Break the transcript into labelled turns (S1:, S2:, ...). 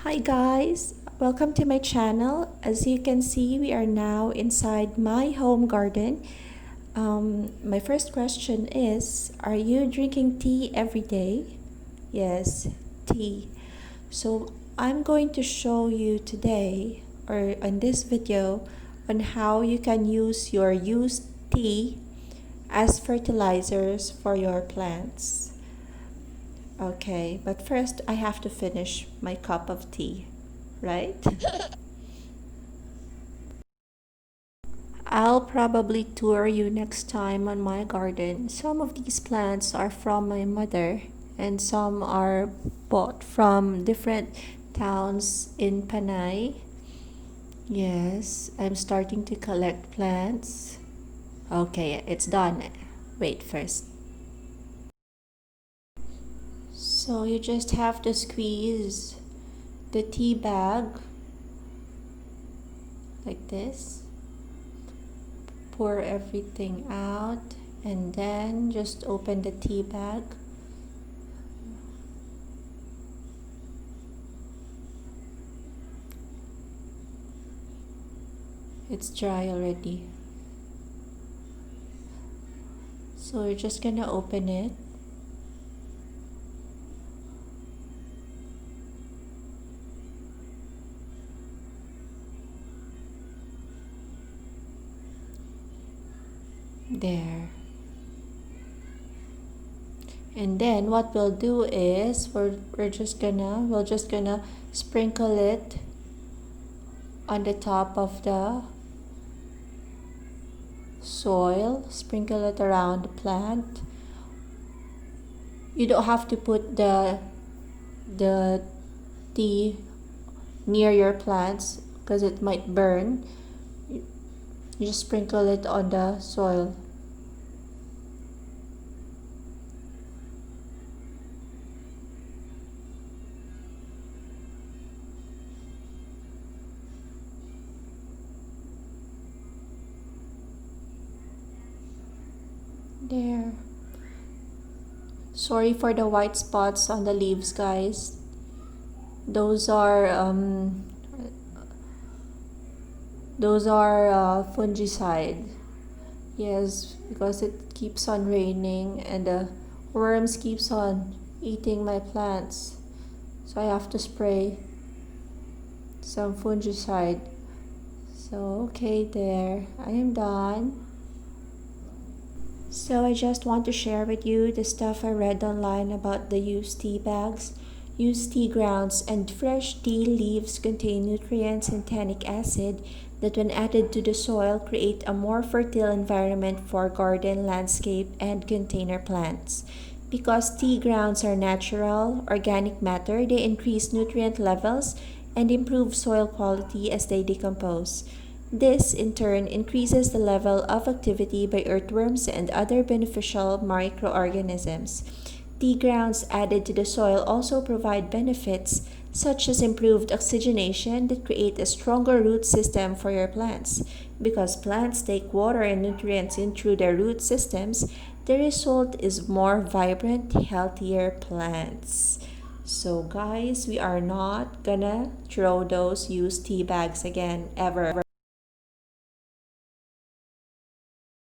S1: Hi guys, welcome to my channel. As you can see, we are now inside my home garden. My first question is, are you drinking tea every day? Yes, tea. So I'm going to show you today, or in this video, on how you can use your used tea as fertilizers for your plants. Okay, but first I have to finish my cup of tea, right? I'll probably tour you next time on my garden. Some of these plants are from my mother and some are bought from different towns in Panay. Yes, I'm starting to collect plants. Okay, it's done. Wait first. So you just have to squeeze the tea bag like this, pour everything out, and then just open the tea bag. It's dry already, so you're just gonna open it. There. And then what we'll do is we'll just gonna sprinkle it on the top of the soil, sprinkle it around the plant. You don't have to put the tea near your plants because it might burn. You just sprinkle it on the soil. There. Sorry for the white spots on the leaves, guys. Those are fungicide. Yes, because it keeps on raining and the worms keeps on eating my plants. So I have to spray some fungicide. So okay, there. I am done. So I just want to share with you the stuff I read online about the used tea bags. Used tea grounds and fresh tea leaves contain nutrients and tannic acid that when added to the soil create a more fertile environment for garden, landscape, and container plants. Because tea grounds are natural, organic matter, they increase nutrient levels and improve soil quality as they decompose. This, in turn, increases the level of activity by earthworms and other beneficial microorganisms. Tea grounds added to the soil also provide benefits such as improved oxygenation that create a stronger root system for your plants. Because plants take water and nutrients in through their root systems, the result is more vibrant, healthier plants. So guys, we are not gonna throw those used tea bags again ever.